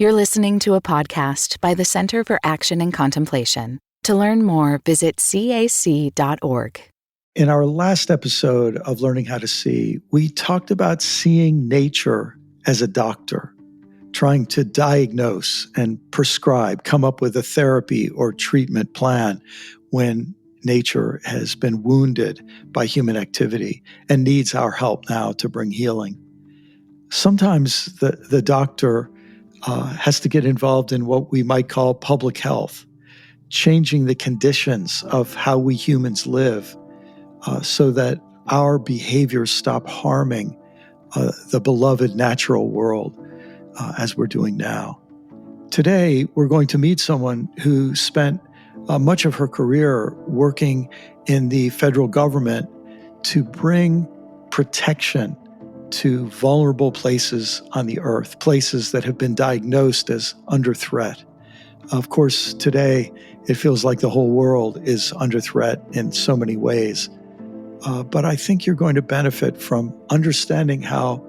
You're listening to a podcast by the Center for Action and Contemplation. To learn more, visit cac.org. In our last episode of Learning How to See, we talked about seeing nature as a doctor, trying to diagnose and prescribe, come up with a therapy or treatment plan when nature has been wounded by human activity and needs our help now to bring healing. Sometimes the doctor has to get involved in what we might call public health, changing the conditions of how we humans live so that our behaviors stop harming the beloved natural world as we're doing now. Today, we're going to meet someone who spent much of her career working in the federal government to bring protection to vulnerable places on the earth, places that have been diagnosed as under threat. Of course, today, it feels like the whole world is under threat in so many ways. But I think you're going to benefit from understanding how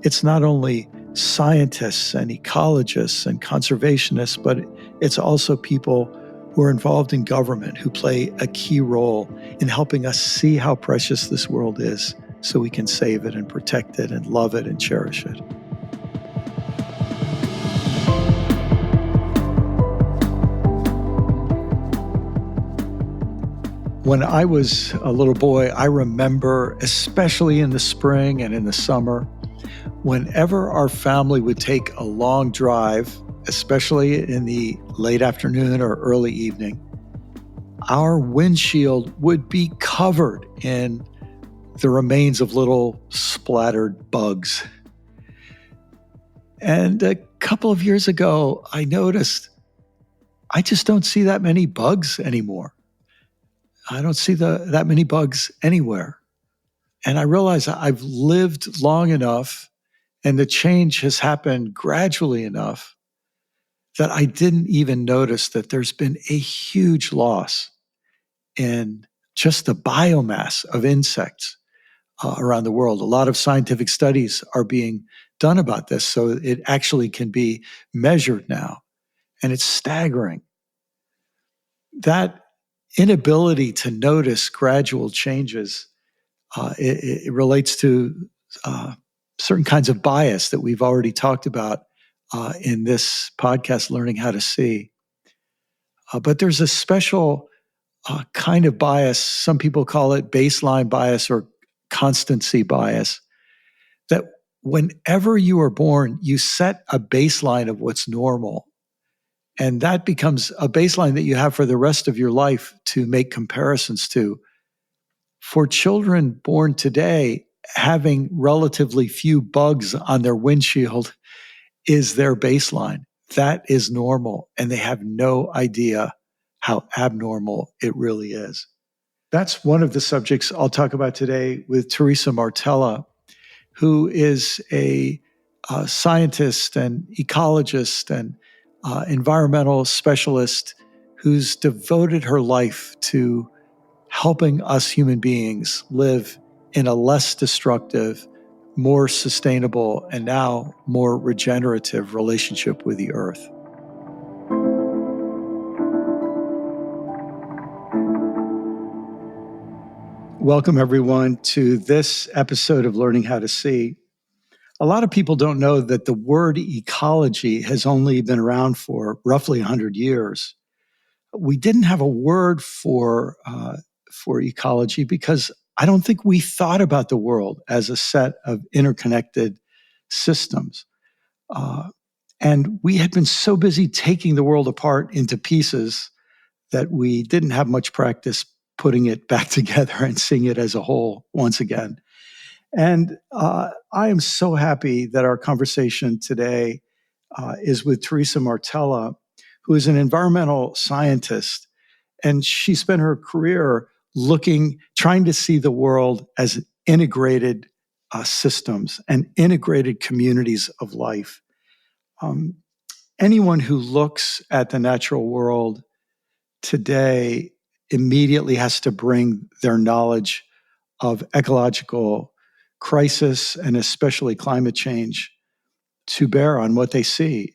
it's not only scientists and ecologists and conservationists, but it's also people who are involved in government who play a key role in helping us see how precious this world is so we can save it and protect it and love it and cherish it. When I was a little boy, I remember, especially in the spring and in the summer, whenever our family would take a long drive, especially in the late afternoon or early evening, our windshield would be covered in the remains of little splattered bugs. And a couple of years ago, I noticed I just don't see that many bugs anymore. I don't see that many bugs anywhere. And I realize I've lived long enough and the change has happened gradually enough that I didn't even notice that there's been a huge loss in just the biomass of insects around the world. A lot of scientific studies are being done about this, so it actually can be measured now. And it's staggering. That inability to notice gradual changes, it relates to certain kinds of bias that we've already talked about in this podcast, Learning How to See. But there's a special kind of bias, some people call it baseline bias or constancy bias, that whenever you are born, you set a baseline of what's normal. And that becomes a baseline that you have for the rest of your life to make comparisons to. For children born today, having relatively few bugs on their windshield is their baseline. That is normal, and they have no idea how abnormal it really is. That's one of the subjects I'll talk about today with Teresa Martella, who is a scientist and ecologist and environmental specialist who's devoted her life to helping us human beings live in a less destructive, more sustainable, and now more regenerative relationship with the earth. Welcome, everyone, to this episode of Learning How to See. A lot of people don't know that the word ecology has only been around for roughly 100 years. We didn't have a word for ecology because I don't think we thought about the world as a set of interconnected systems. And we had been so busy taking the world apart into pieces that we didn't have much practice putting it back together and seeing it as a whole once again. And I am so happy that our conversation today is with Theresa Martella, who is an environmental scientist. And she spent her career trying to see the world as integrated systems and integrated communities of life. Anyone who looks at the natural world today immediately has to bring their knowledge of ecological crisis and especially climate change to bear on what they see.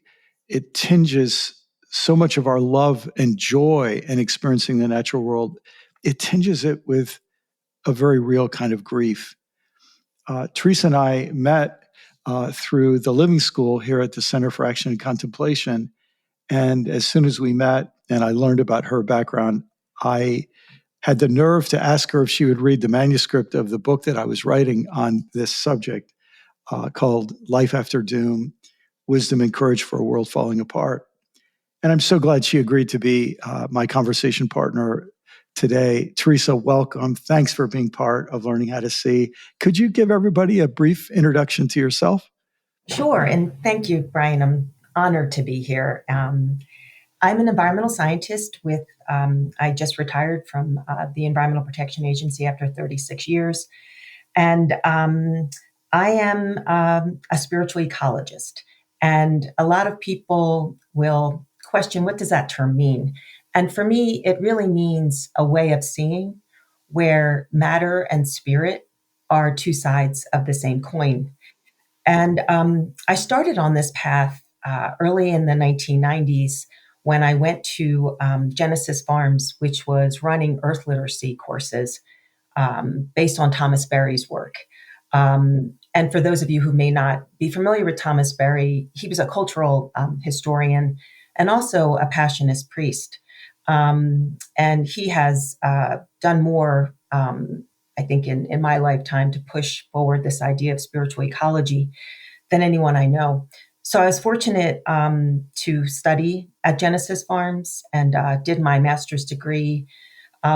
it tinges so much of our love and joy in experiencing the natural world. It tinges it with a very real kind of grief. Teresa and I met through the Living School here at the Center for Action and Contemplation. And as soon as we met and I learned about her background, I had the nerve to ask her if she would read the manuscript of the book that I was writing on this subject called Life After Doom, Wisdom and Courage for a World Falling Apart. And I'm so glad she agreed to be my conversation partner today. Teresa, welcome. Thanks for being part of Learning How to See. Could you give everybody a brief introduction to yourself? Sure. And thank you, Brian. I'm honored to be here. I'm an environmental scientist I just retired from the Environmental Protection Agency after 36 years. And I am a spiritual ecologist. And a lot of people will question, what does that term mean? And for me, it really means a way of seeing where matter and spirit are two sides of the same coin. And I started on this path early in the 1990s when I went to Genesis Farms, which was running earth literacy courses based on Thomas Berry's work. And for those of you who may not be familiar with Thomas Berry, he was a cultural historian and also a Passionist priest. And he has done more, I think, in my lifetime to push forward this idea of spiritual ecology than anyone I know. So I was fortunate to study at Genesis Farms and did my master's degree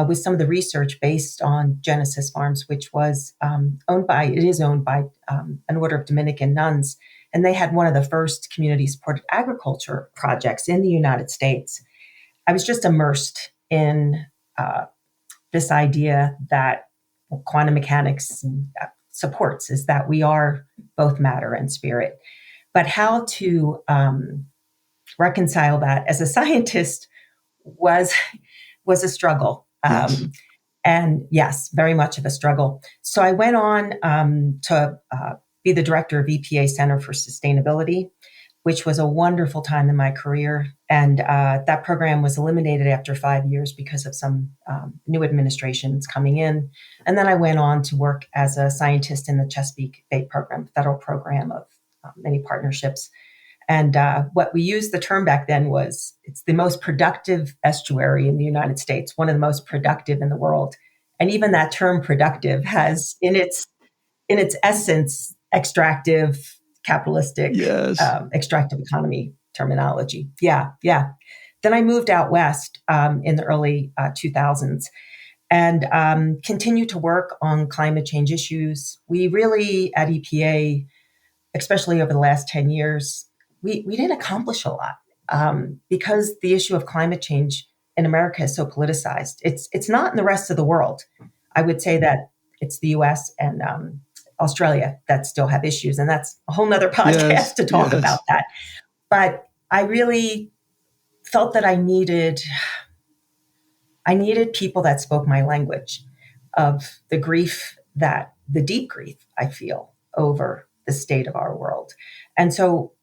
with some of the research based on Genesis Farms, which was owned by an order of Dominican nuns. And they had one of the first community-supported agriculture projects in the United States. I was just immersed in this idea that quantum mechanics supports, is that we are both matter and spirit. But how to reconcile that as a scientist was a struggle. Yes. And yes, very much of a struggle. So I went on to be the director of EPA Center for Sustainability, which was a wonderful time in my career. And that program was eliminated after 5 years because of some new administrations coming in. And then I went on to work as a scientist in the Chesapeake Bay program, federal program of many partnerships. And what we used the term back then was, it's the most productive estuary in the United States, one of the most productive in the world. And even that term productive has in its essence, extractive, capitalistic, Yes. Extractive economy terminology. Yeah. Then I moved out west in the early 2000s and continued to work on climate change issues. We really, at EPA, especially over the last 10 years, we didn't accomplish a lot because the issue of climate change in America is so politicized. It's not in the rest of the world. I would say that it's the US and Australia that still have issues. And that's a whole nother podcast to talk about that. But I really felt that I needed people that spoke my language of the deep grief I feel over the state of our world. And so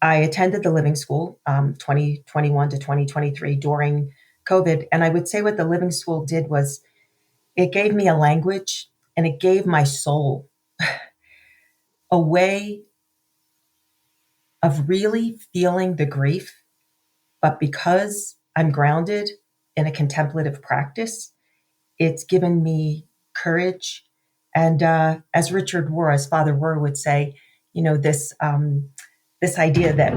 I attended the Living School 2021 to 2023 during COVID. And I would say what the Living School did was it gave me a language and it gave my soul a way of really feeling the grief. But because I'm grounded in a contemplative practice, it's given me courage. And as Richard Rohr, as Father Rohr would say, this idea that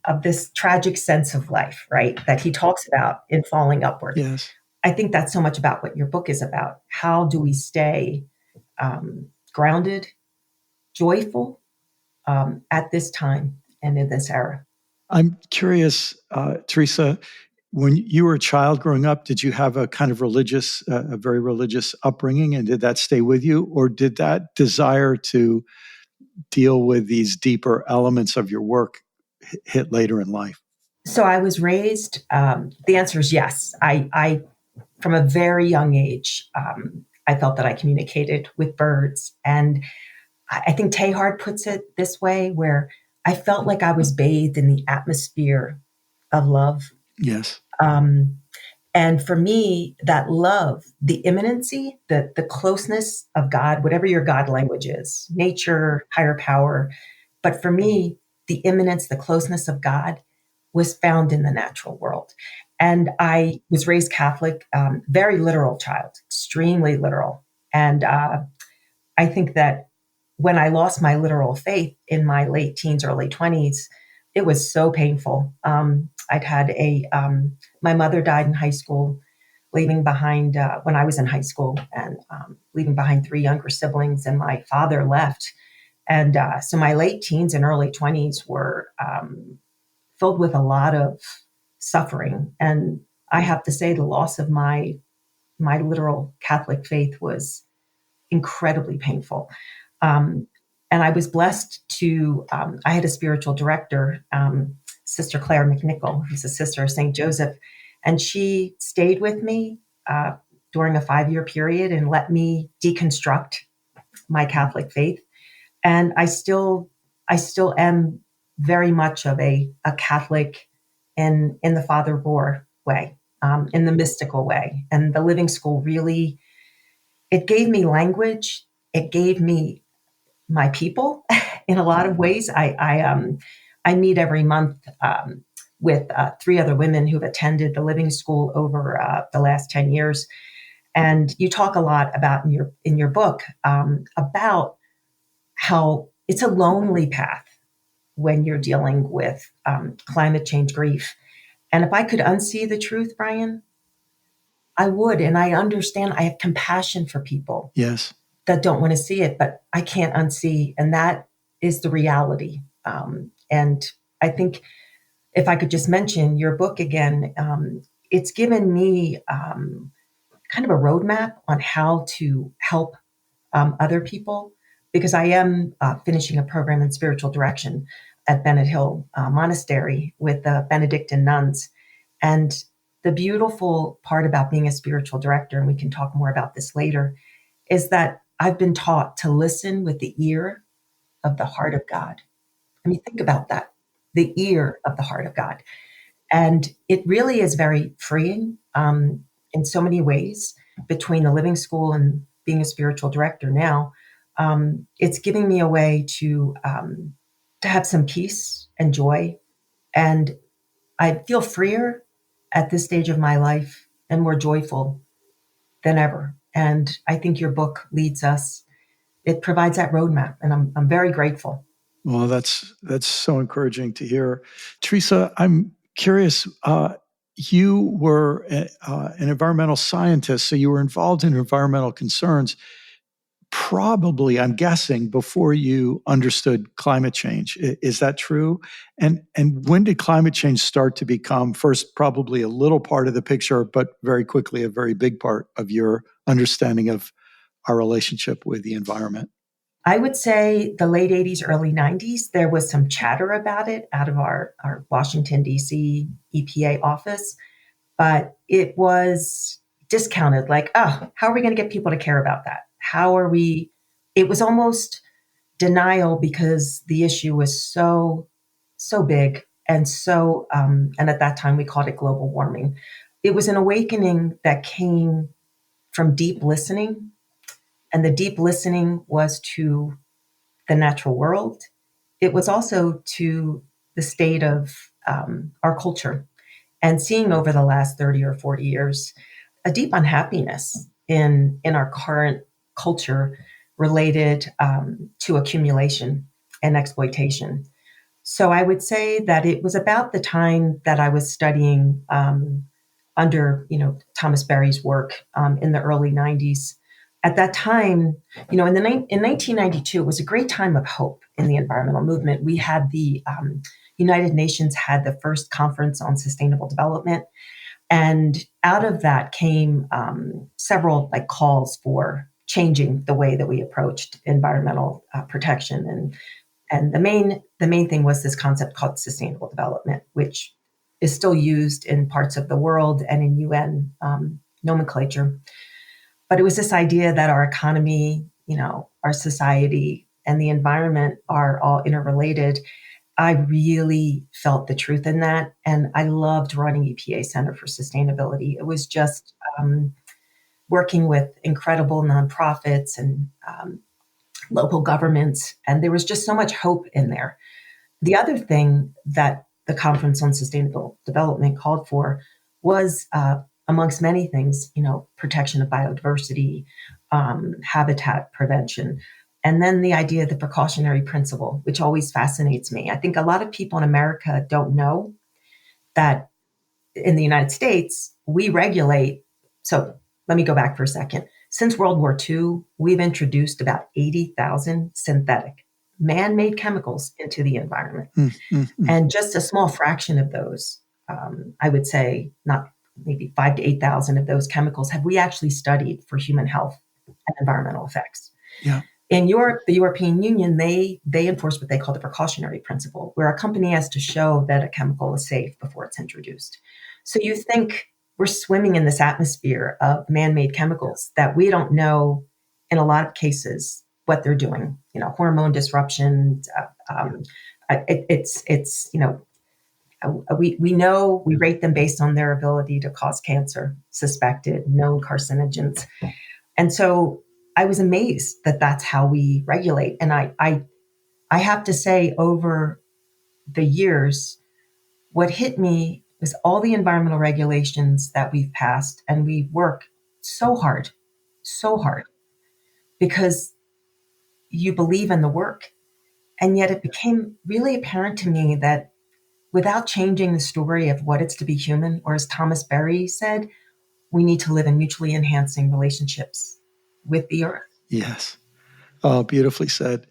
of this tragic sense of life, right, that he talks about in Falling Upward. Yes. I think that's so much about what your book is about. How do we stay grounded, joyful at this time and in this era? I'm curious, Teresa, when you were a child growing up, did you have a kind of a very religious upbringing, and did that stay with you? Or did that desire to deal with these deeper elements of your work hit later in life? So I was raised, the answer is yes. I from a very young age, I felt that I communicated with birds. And I think Teilhard puts it this way, where I felt like I was bathed in the atmosphere of love. Yes. And for me, that love, the immanency, the closeness of God, whatever your God language is, nature, higher power. But for me, the immanence, the closeness of God was found in the natural world. And I was raised Catholic, very literal child, extremely literal. And I think that when I lost my literal faith in my late teens, early 20s, it was so painful. I'd had my mother died in high school, leaving behind, when I was in high school, and leaving behind 3 younger siblings, and my father left. And so my late teens and early 20s were filled with a lot of suffering. And I have to say, the loss of my literal Catholic faith was incredibly painful. Um, and I was blessed to, I had a spiritual director, Sister Claire McNichol, who's a sister of St. Joseph, and she stayed with me during a 5-year period and let me deconstruct my Catholic faith. And I still am very much of a Catholic in the Father Rohr way, in the mystical way. And the Living School really, it gave me language. It gave me my people in a lot of ways. I meet every month with 3 other women who've attended the Living School over the last 10 years. And you talk a lot about in your book about how it's a lonely path when you're dealing with climate change grief. And if I could unsee the truth, Brian, I would. And I understand, I have compassion for people Yes. that don't want to see it, but I can't unsee. And that is the reality. And I think if I could just mention your book again, it's given me kind of a roadmap on how to help other people, because I am finishing a program in spiritual direction at Benet Hill Monastery with the Benedictine nuns. And the beautiful part about being a spiritual director, and we can talk more about this later, is that I've been taught to listen with the ear of the heart of God. I mean, think about that, the ear of the heart of God. And it really is very freeing in so many ways between the Living School and being a spiritual director now. It's giving me a way to have some peace and joy. And I feel freer at this stage of my life and more joyful than ever. And I think your book leads us. It provides that roadmap, and I'm very grateful. Well, that's so encouraging to hear. Teresa, I'm curious, you were an environmental scientist, so you were involved in environmental concerns, probably, I'm guessing, before you understood climate change. Is that true? And when did climate change start to become, first, probably a little part of the picture, but very quickly a very big part of your understanding of our relationship with the environment? I would say the late 80s, early 90s, there was some chatter about it out of our Washington, D.C. EPA office, but it was discounted like, oh, how are we going to get people to care about that? How are we? It was almost denial because the issue was so big and and at that time we called it global warming. It was an awakening that came from deep listening, and the deep listening was to the natural world. It was also to the state of our culture, and seeing over the last 30 or 40 years a deep unhappiness in our current culture related to accumulation and exploitation. So I would say that it was about the time that I was studying under Thomas Berry's work in the early 90s. At that time, in 1992, it was a great time of hope in the environmental movement. We had the United Nations had the first conference on sustainable development, and out of that came several calls for changing the way that we approached environmental protection. And the main thing was this concept called sustainable development, which is still used in parts of the world and in UN nomenclature. But it was this idea that our economy, our society, and the environment are all interrelated. I really felt the truth in that. And I loved running EPA Center for Sustainability. It was just working with incredible nonprofits and local governments. And there was just so much hope in there. The other thing that the Conference on Sustainable Development called for was, amongst many things, protection of biodiversity, habitat prevention, and then the idea of the precautionary principle, which always fascinates me. I think a lot of people in America don't know that in the United States, we regulate. So let me go back for a second. Since World War II, we've introduced about 80,000 synthetic man-made chemicals into the environment. And just a small fraction of those, I would say not maybe 5 to 8,000 of those chemicals have we actually studied for human health and environmental effects. Yeah. In Europe, the European Union, they enforce what they call the precautionary principle, where a company has to show that a chemical is safe before it's introduced. So you think we're swimming in this atmosphere of man-made chemicals that we don't know in a lot of cases what they're doing, hormone disruptions. We know we rate them based on their ability to cause cancer, suspected, known carcinogens. And so I was amazed that that's how we regulate. And I have to say, over the years, what hit me was all the environmental regulations that we've passed, and we work so hard because you believe in the work. And yet it became really apparent to me that without changing the story of what it's to be human, or as Thomas Berry said, we need to live in mutually enhancing relationships with the earth. Yes. Oh, beautifully said.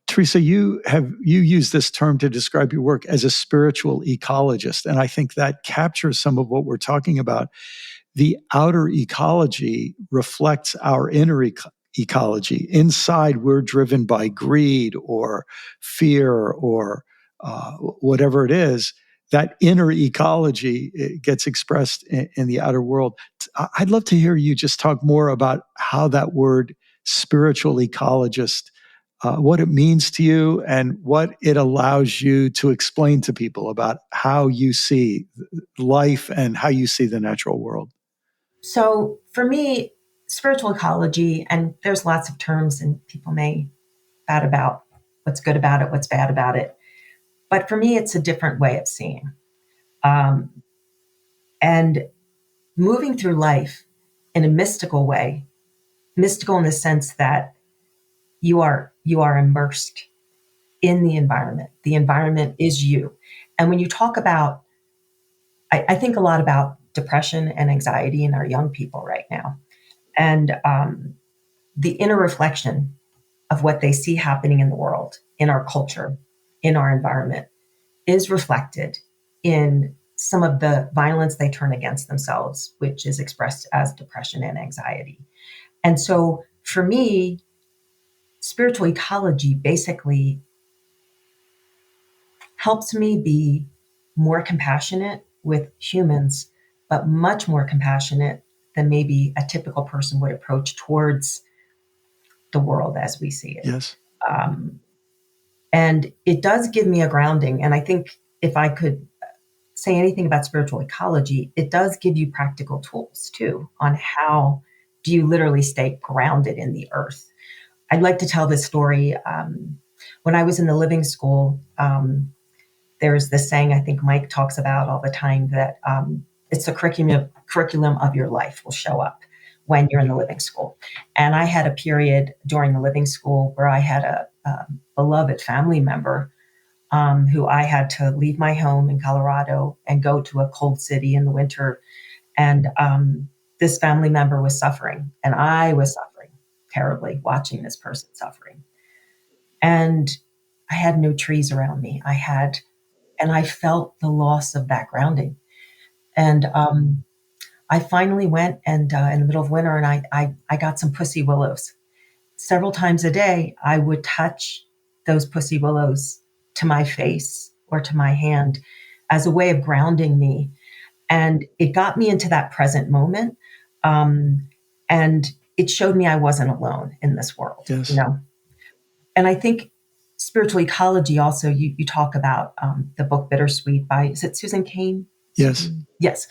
Teresa, you use this term to describe your work as a spiritual ecologist. And I think that captures some of what we're talking about. The outer ecology reflects our inner ecology. Inside, we're driven by greed or fear or whatever it is. That inner ecology gets expressed in the outer world. I'd love to hear you just talk more about how that word spiritual ecologist, what it means to you and what it allows you to explain to people about how you see life and how you see the natural world. So for me, spiritual ecology, and there's lots of terms and people may bat about what's good about it, what's bad about it. But for me, it's a different way of seeing. And moving through life in a mystical way, mystical in the sense that you are immersed in the environment. The environment is you. And when you talk about, I think a lot about depression and anxiety in our young people right now. And the inner reflection of what they see happening in the world, in our culture, in our environment, is reflected in some of the violence they turn against themselves, which is expressed as depression and anxiety. And so for me, spiritual ecology basically helps me be more compassionate with humans, but much more compassionate than maybe a typical person would approach towards the world as we see it. Yes. And it does give me a grounding. And I think if I could say anything about spiritual ecology, it does give you practical tools too on how do you literally stay grounded in the earth. I'd like to tell this story. When I was in the living school, there's this saying I think Mike talks about all the time that it's the curriculum of your life will show up when you're in the living school. And I had a period during the living school where I had a beloved family member who I had to leave my home in Colorado and go to a cold city in the winter. And this family member was suffering, and I was suffering terribly watching this person suffering. And I had no trees around me. And I felt the loss of that grounding. And I finally went and in the middle of winter, and I got some pussy willows. Several times a day, I would touch those pussy willows to my face or to my hand as a way of grounding me. And it got me into that present moment. And it showed me I wasn't alone in this world, Yes. And I think spiritual ecology also, you talk about the book Bittersweet by, is it Susan Cain? Yes. Yes.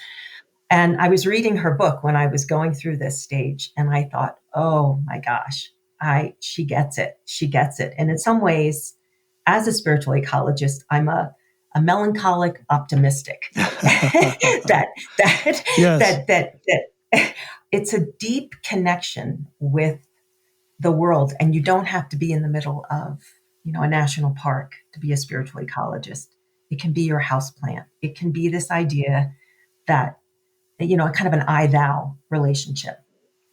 And I was reading her book when I was going through this stage, and I thought, oh my gosh, she gets it. She gets it. And in some ways, as a spiritual ecologist, I'm a melancholic optimistic that Yes. it's a deep connection with the world, and you don't have to be in the middle of, a national park to be a spiritual ecologist. It can be your houseplant. It can be this idea that, kind of an I thou relationship.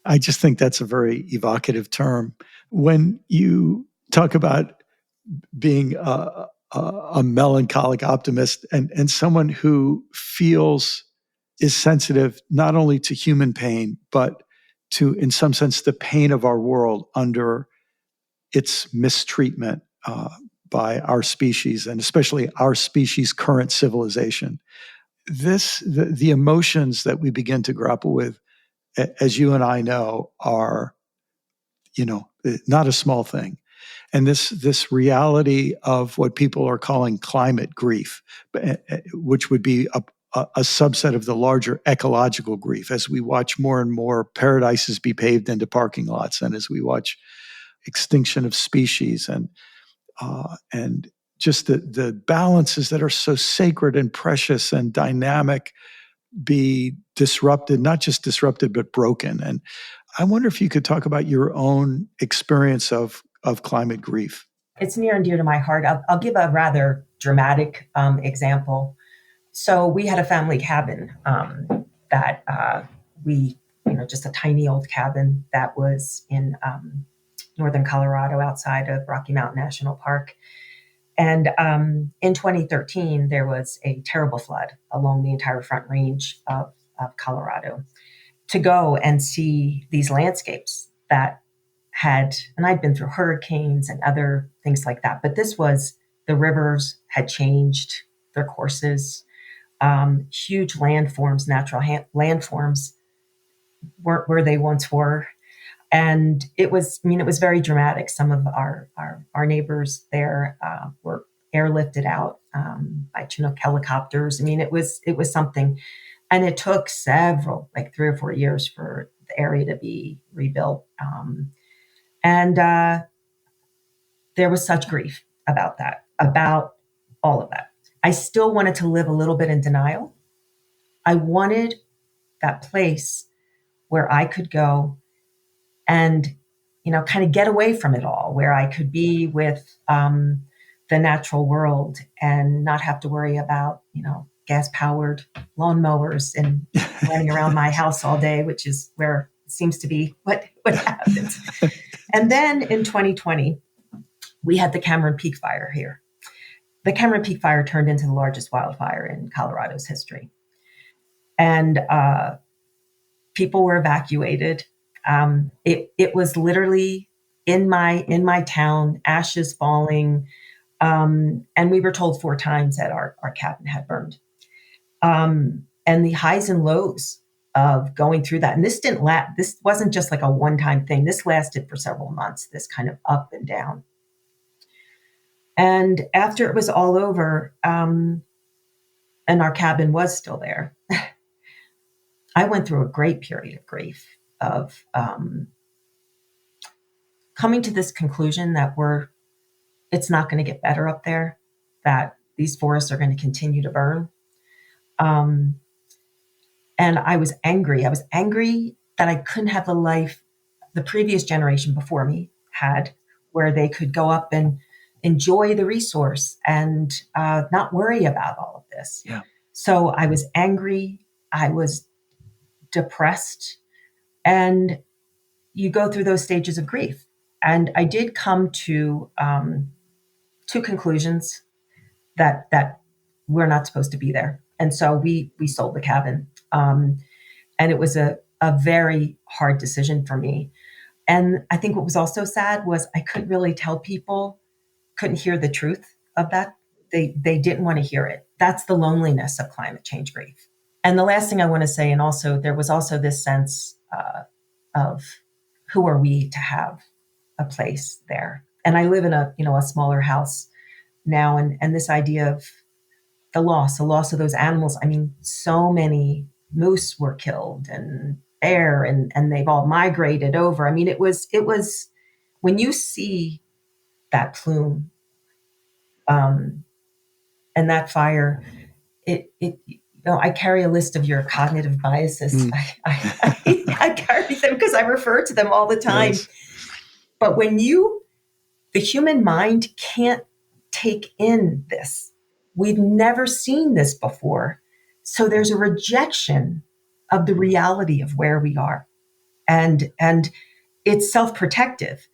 I just think that's a very evocative term. When you talk about being a melancholic optimist and someone who is sensitive not only to human pain, but to, in some sense, the pain of our world under its mistreatment by our species, and especially our species' current civilization. The emotions that we begin to grapple with, as you and I know, are, not a small thing. And this reality of what people are calling climate grief, which would be a subset of the larger ecological grief, as we watch more and more paradises be paved into parking lots, and as we watch extinction of species and just the balances that are so sacred and precious and dynamic be disrupted, not just disrupted, but broken. And I wonder if you could talk about your own experience of climate grief. It's near and dear to my heart. I'll give a rather dramatic example. So we had a family cabin that we, just a tiny old cabin that was in northern Colorado outside of Rocky Mountain National Park. And in 2013, there was a terrible flood along the entire Front Range of Colorado. To go and see these landscapes that and I'd been through hurricanes and other things like that, but the rivers had changed their courses. Huge landforms, natural landforms weren't where they once were. And it was very dramatic. Some of our neighbors there were airlifted out by Chinook helicopters. It was something. And it took 3 or 4 years for the area to be rebuilt. And there was such grief about that, about all of that. I still wanted to live a little bit in denial. I wanted that place where I could go and, kind of get away from it all, where I could be with the natural world and not have to worry about, gas-powered lawnmowers and running around my house all day, which is where it seems to be what happens. And then in 2020, we had the Cameron Peak Fire here. The Cameron Peak Fire turned into the largest wildfire in Colorado's history. And people were evacuated. It was literally in my town, ashes falling. And we were told 4 times that our cabin had burned. And the highs and lows of going through that. And this didn't last. This wasn't just like a one-time thing. This lasted for several months, this kind of up and down. And after it was all over, and our cabin was still there, I went through a great period of grief of coming to this conclusion that it's not going to get better up there, that these forests are going to continue to burn. And I was angry. I was angry that I couldn't have the life the previous generation before me had, where they could go up and enjoy the resource and not worry about all of this. Yeah. So I was angry. I was depressed. And you go through those stages of grief. And I did come to 2 conclusions that we're not supposed to be there. And so we sold the cabin. And it was a very hard decision for me. And I think what was also sad was I couldn't really tell people, couldn't hear the truth of that. They didn't want to hear it. That's the loneliness of climate change grief. And the last thing I want to say, and also there was also this sense of who are we to have a place there. And I live in a smaller house now. And this idea of the loss of those animals. I mean, so many moose were killed and bear, and they've all migrated over. I mean, it was when you see that plume, and that fire, I carry a list of your cognitive biases. I carry them because I refer to them all the time. Yes. But the human mind can't take in this. We've never seen this before. So there's a rejection of the reality of where we are. And it's self-protective.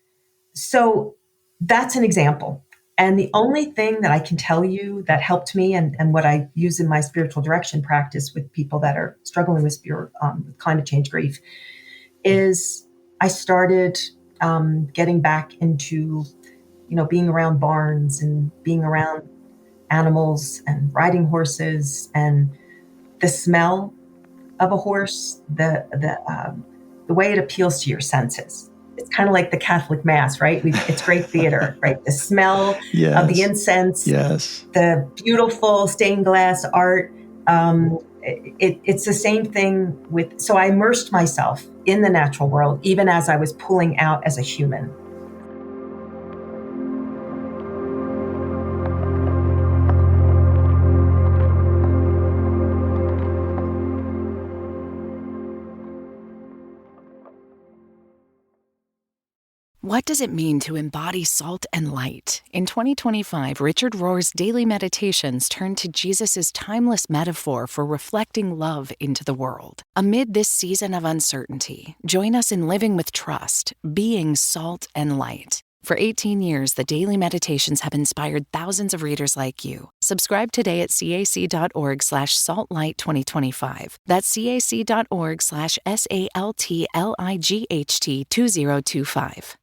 So that's an example. And the only thing that I can tell you that helped me, and what I use in my spiritual direction practice with people that are struggling with climate change grief, is I started getting back into, being around barns and being around animals and riding horses, and the smell of a horse, the way it appeals to your senses. It's kind of like the Catholic Mass, right? It's great theater, right? The smell of the incense, the beautiful stained glass art. It's the same thing so I immersed myself in the natural world, even as I was pulling out as a human. What does it mean to embody salt and light? In 2025, Richard Rohr's daily meditations turn to Jesus' timeless metaphor for reflecting love into the world. Amid this season of uncertainty, join us in living with trust, being salt and light. For 18 years, the daily meditations have inspired thousands of readers like you. Subscribe today at cac.org/saltlight2025. That's cac.org/SALTLIGHT2025.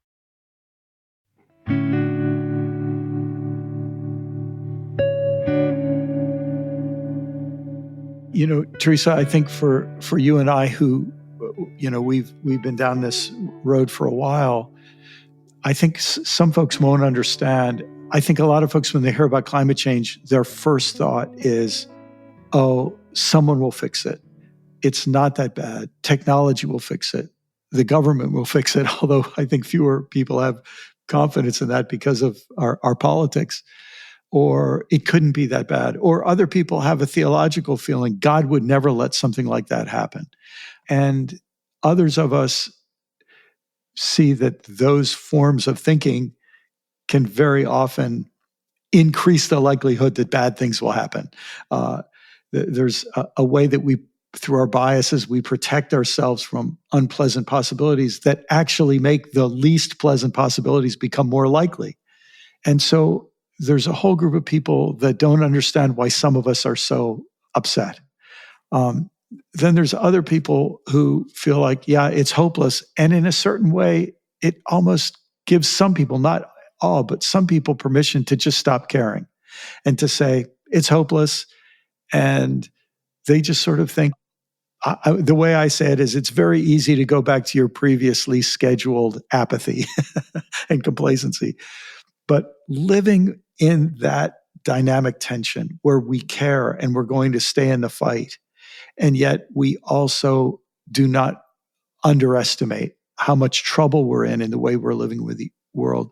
Teresa, I think for you and I, who, we've been down this road for a while, I think some folks won't understand. I think a lot of folks, when they hear about climate change, their first thought is, oh, someone will fix it. It's not that bad. Technology will fix it. The government will fix it, although I think fewer people have confidence in that because of our politics. Or it couldn't be that bad. Or other people have a theological feeling God would never let something like that happen. And others of us see that those forms of thinking can very often increase the likelihood that bad things will happen. There's a way that through our biases, we protect ourselves from unpleasant possibilities that actually make the least pleasant possibilities become more likely. And so there's a whole group of people that don't understand why some of us are so upset. Then there's other people who feel like, yeah, it's hopeless. And in a certain way, it almost gives some people, not all, but some people, permission to just stop caring and to say, it's hopeless. And they just sort of think, the way I say it is, it's very easy to go back to your previously scheduled apathy and complacency. But living in that dynamic tension where we care and we're going to stay in the fight, and yet we also do not underestimate how much trouble we're in the way we're living with the world.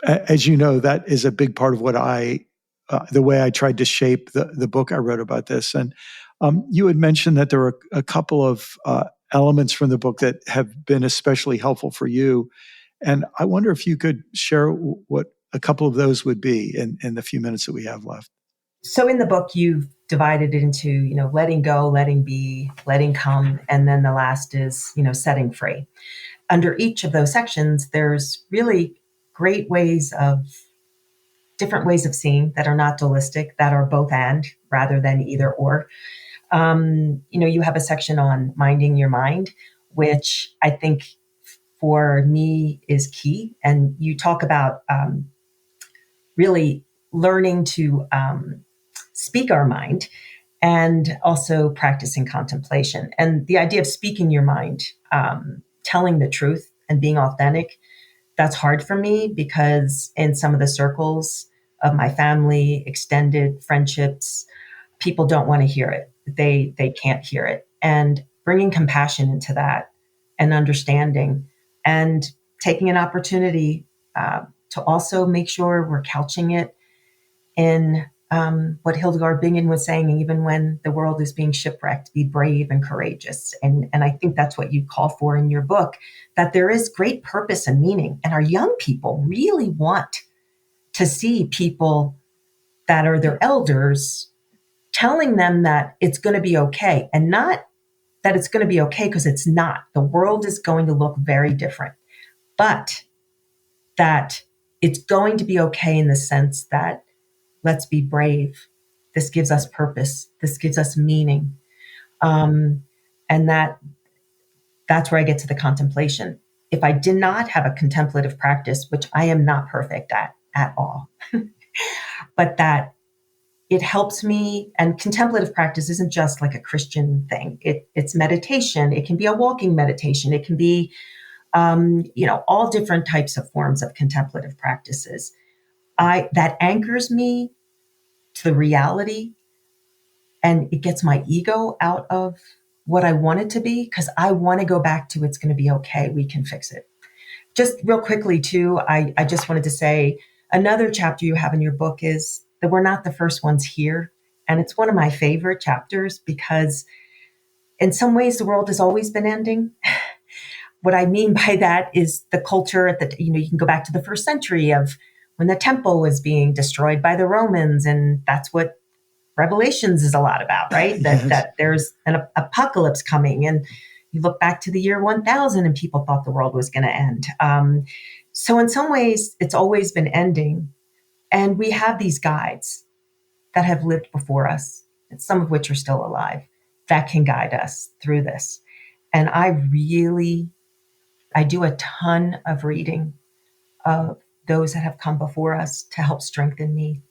As you know, that is a big part of what the way I tried to shape the book I wrote about this. And you had mentioned that there were a couple of elements from the book that have been especially helpful for you. And I wonder if you could share what a couple of those would be in the few minutes that we have left. So in the book, you've divided it into, letting go, letting be, letting come, and then the last is, setting free. Under each of those sections, there's really different ways of seeing that are not dualistic, that are both and rather than either or. You have a section on minding your mind, which I think for me is key. And you talk about really learning to speak our mind and also practicing contemplation. And the idea of speaking your mind, telling the truth and being authentic, that's hard for me because in some of the circles of my family, extended friendships, people don't want to hear it. They can't hear it. And bringing compassion into that and understanding and taking an opportunity to also make sure we're couching it in what Hildegard Bingen was saying, even when the world is being shipwrecked, be brave and courageous. And I think that's what you call for in your book, that there is great purpose and meaning. And our young people really want to see people that are their elders telling them that it's going to be okay, and not that it's going to be okay because it's not. The world is going to look very different, but that it's going to be okay in the sense that let's be brave. This gives us purpose. This gives us meaning. And that's where I get to the contemplation. If I did not have a contemplative practice, which I am not perfect at all, but that it helps me, and contemplative practice isn't just like a Christian thing. It's meditation. It can be a walking meditation. It can be, all different types of forms of contemplative practices. That anchors me to the reality, and it gets my ego out of what I want it to be, because I want to go back to it's going to be okay. We can fix it. Just real quickly, too, I just wanted to say another chapter you have in your book is that we're not the first ones here. And it's one of my favorite chapters because in some ways the world has always been ending. What I mean by that is the culture you can go back to the first century of when the temple was being destroyed by the Romans. And that's what Revelations is a lot about, right? Yes. That there's an apocalypse coming. And you look back to the year 1000 and people thought the world was going to end. So in some ways, it's always been ending. And we have these guides that have lived before us, and some of which are still alive, that can guide us through this. And I do a ton of reading of those that have come before us to help strengthen me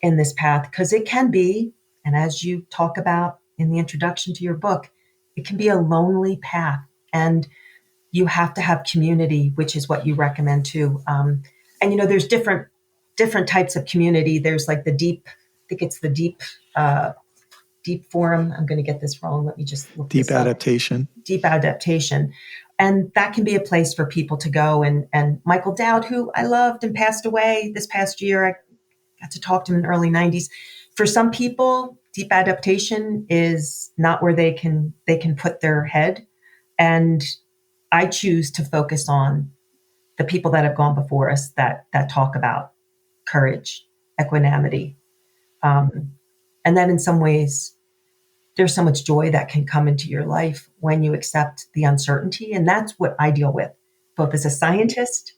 in this path, because it can be, and as you talk about in the introduction to your book, it can be a lonely path, and you have to have community, which is what you recommend too. And there's different types of community. There's like the deep, I think it's the deep forum. I'm going to get this wrong. Let me just look Deep this up. adaptation. Deep adaptation. And that can be a place for people to go. And Michael Dowd, who I loved and passed away this past year, I got to talk to him in the early 90s. For some people, deep adaptation is not where they can put their head. And I choose to focus on the people that have gone before us that talk about courage, equanimity. And then in some ways, there's so much joy that can come into your life when you accept the uncertainty. And that's what I deal with, both as a scientist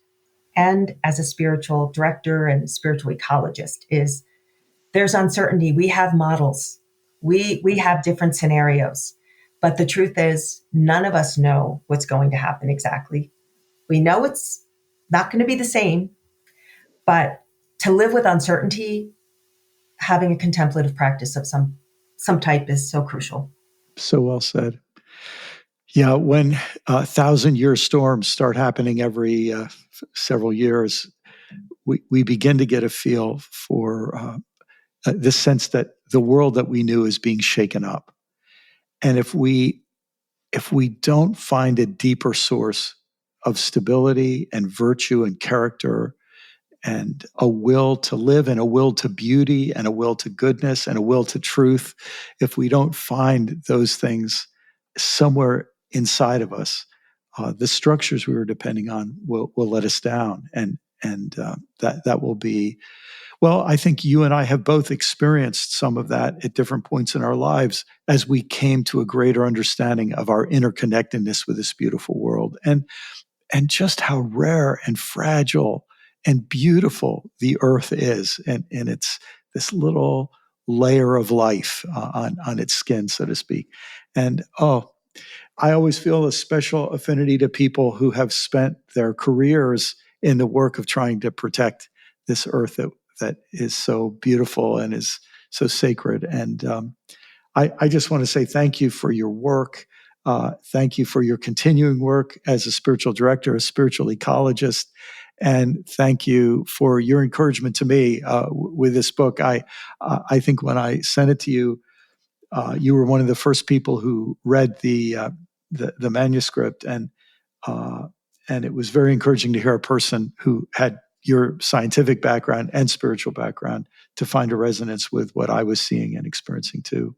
and as a spiritual director and spiritual ecologist, is there's uncertainty. We have models. We have different scenarios. But the truth is, none of us know what's going to happen exactly. We know it's not going to be the same, but to live with uncertainty, having a contemplative practice of some type is so crucial. So well said. Yeah, when 1,000-year storms start happening every several years, we begin to get a feel for this sense that the world that we knew is being shaken up. And if we don't find a deeper source of stability and virtue and character and a will to live and a will to beauty and a will to goodness and a will to truth, if we don't find those things somewhere inside of us, the structures we were depending on will let us down. And that will be, well, I think you and I have both experienced some of that at different points in our lives as we came to a greater understanding of our interconnectedness with this beautiful world, and just how rare and fragile and beautiful the earth is, and it's this little layer of life on its skin, so to speak. And I always feel a special affinity to people who have spent their careers in the work of trying to protect this earth that is so beautiful and is so sacred. And I just want to say thank you for your work. Thank you for your continuing work as a spiritual director, a spiritual ecologist. And thank you for your encouragement to me with this book. I think when I sent it to you, you were one of the first people who read the manuscript, and it was very encouraging to hear a person who had your scientific background and spiritual background to find a resonance with what I was seeing and experiencing too.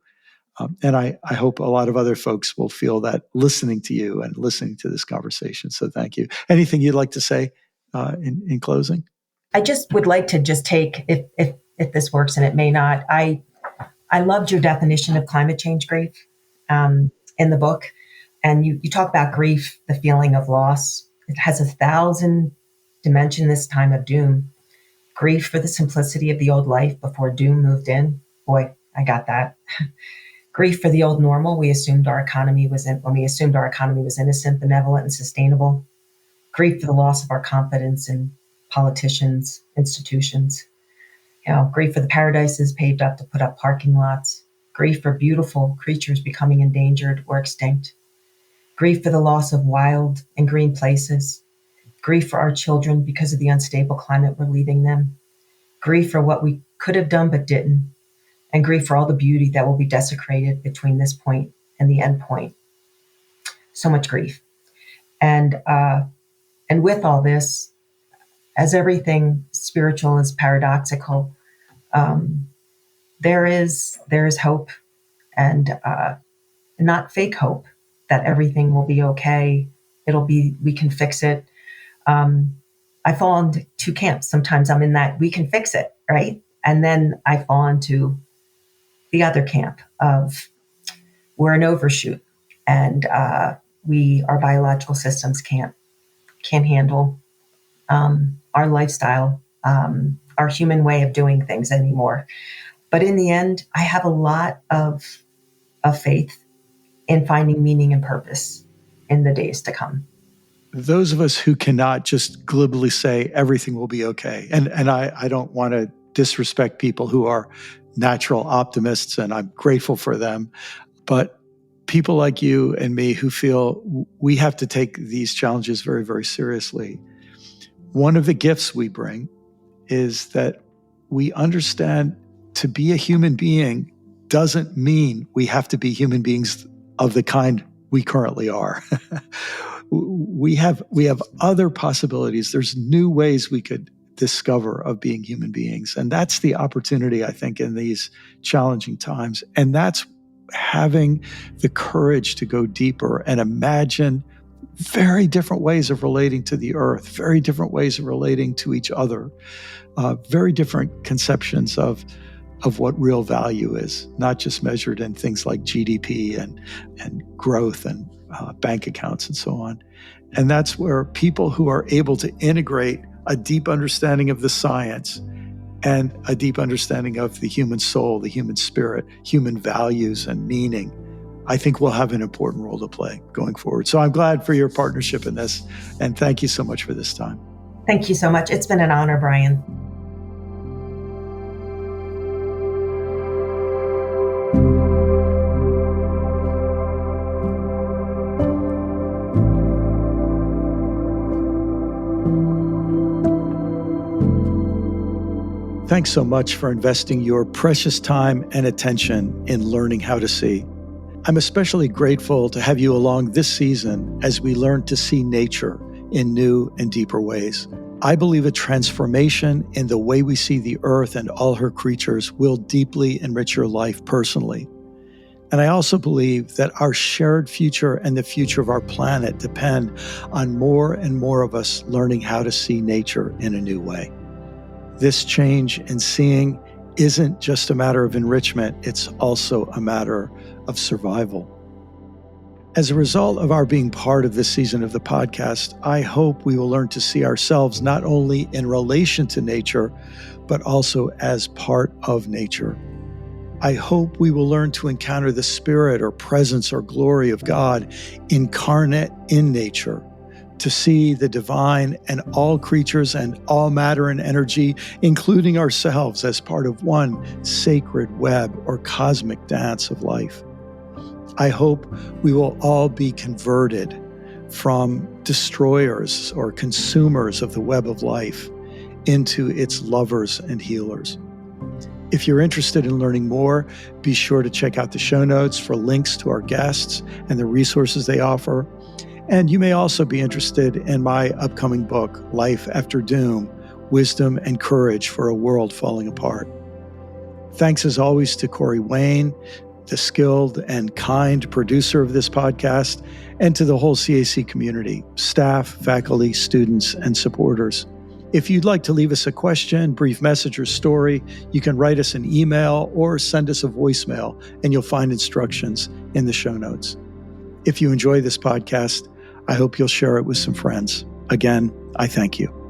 And I hope a lot of other folks will feel that listening to you and listening to this conversation. So thank you. Anything you'd like to say in closing? I just would like to just take, if this works, and it may not, I loved your definition of climate change grief in the book. And you talk about grief, the feeling of loss. It has 1,000 dimensions this time of doom. Grief for the simplicity of the old life before doom moved in. Boy, I got that. Grief for the old normal. When we assumed our economy was innocent, benevolent, and sustainable. Grief for the loss of our confidence in politicians, institutions. Grief for the paradises paved up to put up parking lots. Grief for beautiful creatures becoming endangered or extinct. Grief for the loss of wild and green places. Grief for our children because of the unstable climate we're leaving them. Grief for what we could have done but didn't. And grief for all the beauty that will be desecrated between this point and the end point. So much grief. And with all this, as everything spiritual is paradoxical, there is hope, and not fake hope that everything will be okay. We can fix it. I fall into two camps. Sometimes I'm in that we can fix it, right? And then I fall into the other camp of we're an overshoot, and our biological systems can't handle our lifestyle, our human way of doing things anymore. But in the end, I have a lot of faith in finding meaning and purpose in the days to come. Those of us who cannot just glibly say everything will be okay, and I don't want to disrespect people who are natural optimists, and I'm grateful for them, but people like you and me who feel we have to take these challenges very, very seriously. One of the gifts we bring is that we understand to be a human being doesn't mean we have to be human beings of the kind we currently are. We have other possibilities. There's new ways we could discover of being human beings. And that's the opportunity, I think, in these challenging times. And that's having the courage to go deeper and imagine very different ways of relating to the earth, very different ways of relating to each other, very different conceptions of what real value is, not just measured in things like GDP and growth and bank accounts and so on. And that's where people who are able to integrate a deep understanding of the science and a deep understanding of the human soul, the human spirit, human values and meaning, I think will have an important role to play going forward. So I'm glad for your partnership in this, and thank you so much for this time. Thank you so much. It's been an honor, Brian. Thanks so much for investing your precious time and attention in learning how to see. I'm especially grateful to have you along this season as we learn to see nature in new and deeper ways. I believe a transformation in the way we see the earth and all her creatures will deeply enrich your life personally. And I also believe that our shared future and the future of our planet depend on more and more of us learning how to see nature in a new way. This change in seeing isn't just a matter of enrichment, it's also a matter of survival. As a result of our being part of this season of the podcast, I hope we will learn to see ourselves not only in relation to nature, but also as part of nature. I hope we will learn to encounter the spirit or presence or glory of God incarnate in nature, to see the divine and all creatures and all matter and energy, including ourselves, as part of one sacred web or cosmic dance of life. I hope we will all be converted from destroyers or consumers of the web of life into its lovers and healers. If you're interested in learning more, be sure to check out the show notes for links to our guests and the resources they offer. And you may also be interested in my upcoming book, Life After Doom, Wisdom and Courage for a World Falling Apart. Thanks as always to Corey Wayne, the skilled and kind producer of this podcast, and to the whole CAC community, staff, faculty, students, and supporters. If you'd like to leave us a question, brief message, or story, you can write us an email or send us a voicemail, and you'll find instructions in the show notes. If you enjoy this podcast, I hope you'll share it with some friends. Again, I thank you.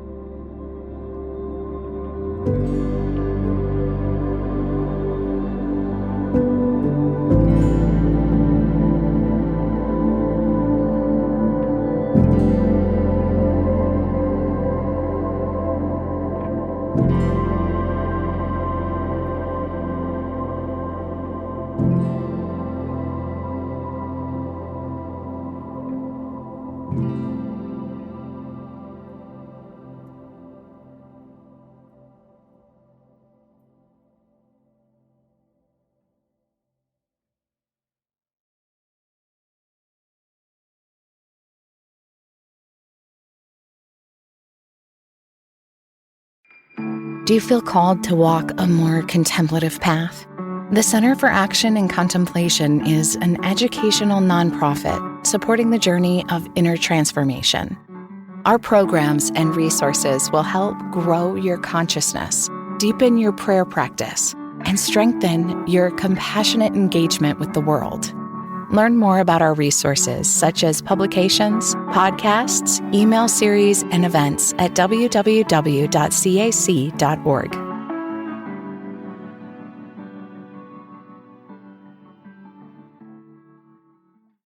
Do you feel called to walk a more contemplative path? The Center for Action and Contemplation is an educational nonprofit supporting the journey of inner transformation. Our programs and resources will help grow your consciousness, deepen your prayer practice, and strengthen your compassionate engagement with the world. Learn more about our resources, such as publications, podcasts, email series, and events at www.cac.org.